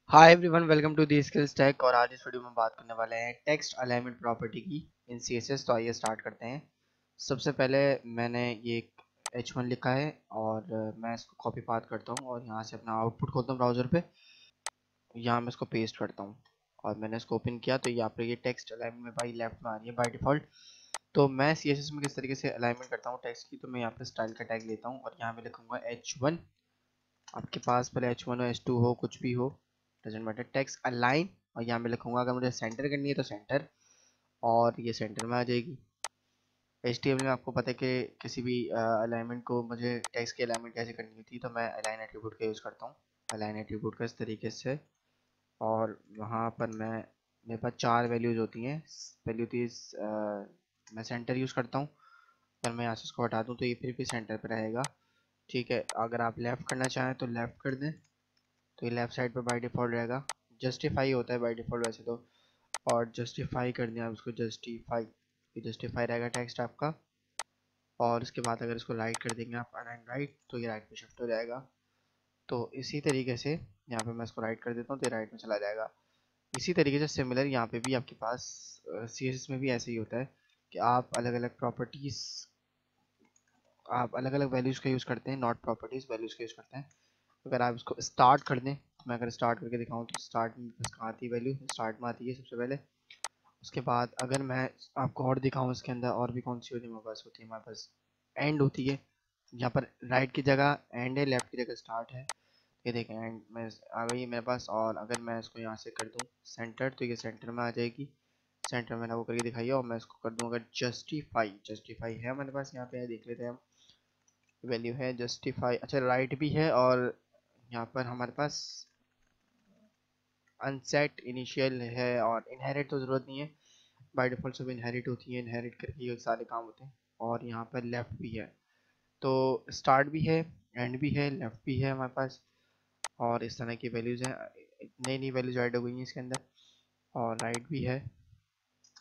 Hi everyone, welcome to the skills tech. और आज इस वीडियो में बात करने वाले हैं टेक्स्ट अलाइनमेंट प्रॉपर्टी की इन सीएसएस। तो आइए स्टार्ट करते हैं। सबसे पहले मैंने ये H1 लिखा है और मैं इसको कॉपी पाथ करता हूँ और यहाँ से अपना आउटपुट खोलता हूँ ब्राउज़र पे। यहाँ मैं इसको पेस्ट करता हूँ और मैंने इसको ओपन किया तो यहाँ पे ये टेक्स्ट अलाइनमेंट में भाई लेफ्ट में आ रही है बाय डिफ़ॉल्ट। तो मैं सीएसएस में किस तरीके से अलाइनमेंट करता हूँ टेक्स्ट की, तो मैं यहाँ पे स्टाइल का टैग लेता हूँ और यहाँ पे लिखूँगा H1। आपके पास पहले H1 हो H2 हो कुछ भी हो, डजेंट मैटर, टेक्स्ट अलाइन। और यहाँ मैं लिखूंगा अगर मुझे सेंटर करनी है तो सेंटर, और ये सेंटर में आ जाएगी। HTML में आपको पता है कि किसी भी अलाइनमेंट को मुझे टेक्स्ट की अलाइनमेंट कैसे करनी होती है, तो मैं अलाइन एट्रीब्यूट का यूज़ करता हूँ। अलाइन एट्रीब्यूट का इस तरीके से, और वहाँ पर मेरे पास 4 वैल्यूज़ होती हैं। वैल्यू थी मैं सेंटर यूज़ करता हूँ। अगर मैं यहाँ से इसको हटा दूँ तो ये फिर भी सेंटर पर रहेगा। ठीक है, अगर आप लेफ़्ट करना चाहें तो लेफ़्ट कर दें, तो ये लेफ्ट साइड पे बाय डिफ़ॉल्ट रहेगा। जस्टिफाई होता है बाय डिफ़ॉल्ट वैसे तो, और जस्टिफाई कर दिया आप इसको, जस्टिफाई, ये जस्टिफाई रहेगा टेक्स्ट आपका। और उसके बाद अगर इसको राइट कर देंगे आप अलाइन राइट, तो ये राइट पे शिफ्ट हो जाएगा। तो इसी तरीके से यहाँ पे मैं इसको राइट कर देता हूँ तो ये राइट में चला जाएगा। इसी तरीके से सिमिलर यहाँ पे भी आपके पास CSS में भी ऐसे ही होता है कि आप अलग अलग प्रॉपर्टीज़, आप अलग अलग वैल्यूज़ का यूज़ करते हैं, नॉट प्रॉपर्टीज़, वैल्यूज़ का यूज़ करते हैं। अगर आप इसको स्टार्ट कर दें, तो मैं अगर स्टार्ट करके दिखाऊं तो स्टार्ट में बस कहाँ आती है वैल्यू, स्टार्ट में आती है सबसे पहले। उसके बाद अगर मैं आपको और दिखाऊं इसके अंदर और भी कौन सी होती है मेरे पास, होती है हमारे पास एंड होती है। यहाँ पर राइट की जगह एंड है, लेफ्ट की जगह स्टार्ट है। ये देखें एंड में आ गई मेरे पास। और अगर मैं इसको यहाँ से कर दूँ सेंटर, तो ये सेंटर में आ जाएगी। सेंटर मैंने वो करके दिखाई है। और मैं इसको कर दूँ अगर जस्टिफाई, जस्टिफाई है हमारे पास यहाँ पे, देख लेते हैं हम। वैल्यू है जस्टिफाई, अच्छा राइट भी है। और यहाँ पर हमारे पास अनसेट इनिशियल है, और इनहेरिट तो ज़रूरत नहीं है, बाय डिफ़ॉल्ट सब इनहेरिट होती है, इनहेरिट करके ये सारे काम होते हैं। और यहाँ पर लेफ़्ट भी है, तो स्टार्ट भी है, एंड भी है, लेफ़्ट भी है हमारे पास। और इस तरह की वैल्यूज़ हैं, नई नई वैल्यूज ऐड हो गई हैं इसके अंदर। और राइट भी है,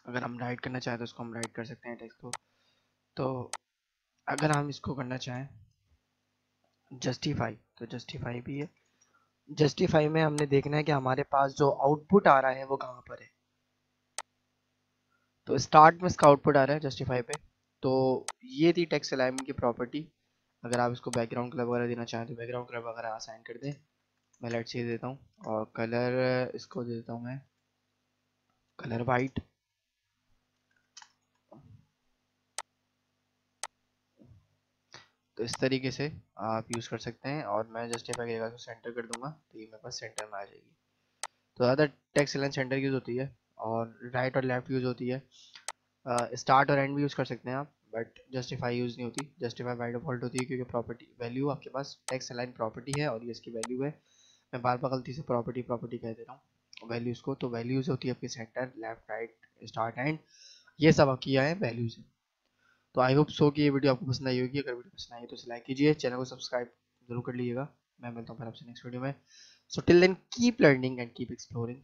अगर हम राइट करना चाहें तो इसको हम राइट कर सकते हैं टेक्स्ट को। तो अगर हम इसको करना चाहें जस्टिफाई, तो जस्टिफाई भी है। जस्टिफाई में हमने देखना है कि हमारे पास जो आउटपुट आ रहा है वो कहाँ पर है। तो स्टार्ट में इसका आउटपुट आ रहा है जस्टिफाई पे। तो ये थी टेक्स्ट अलाइनमेंट की प्रॉपर्टी। अगर आप इसको बैकग्राउंड कलर वगैरह देना चाहें तो बैकग्राउंड कलर वगैरह असाइन कर दें। मैं लेट से देता हूँ, और कलर इसको दे देता हूँ मैं कलर वाइट। तो इस तरीके से आप यूज़ कर सकते हैं। और मैं जस्टिफाई की जगह को सेंटर कर दूंगा तो ये मेरे पास सेंटर में आ जाएगी। तो ज़्यादा टेक्स्ट अलाइन सेंटर यूज़ होती है, और राइट और लेफ्ट यूज़ होती है। स्टार्ट और एंड भी यूज़ कर सकते हैं आप, बट जस्टिफाई यूज़ नहीं होती। जस्टिफाई बाय डिफॉल्ट होती है क्योंकि प्रॉपर्टी वैल्यू आपके पास टेक्स्ट अलाइन प्रॉपर्टी है और ये इसकी वैल्यू है। मैं बार बार गलती से प्रॉपर्टी प्रॉपर्टी कह दे रहा हूँ वैल्यूज़ को। तो वैल्यूज़ होती है आपकी centre, left, right, start, and, ये सब किया है वैल्यूज़ है। तो आई होप सो कि ये वीडियो आपको पसंद आई होगी। अगर वीडियो पसंद आई तो इसे लाइक कीजिए, चैनल को सब्सक्राइब जरूर कर लीजिएगा। मैं मिलता हूँ फिर आपसे नेक्स्ट वीडियो में। So till then keep learning and keep exploring.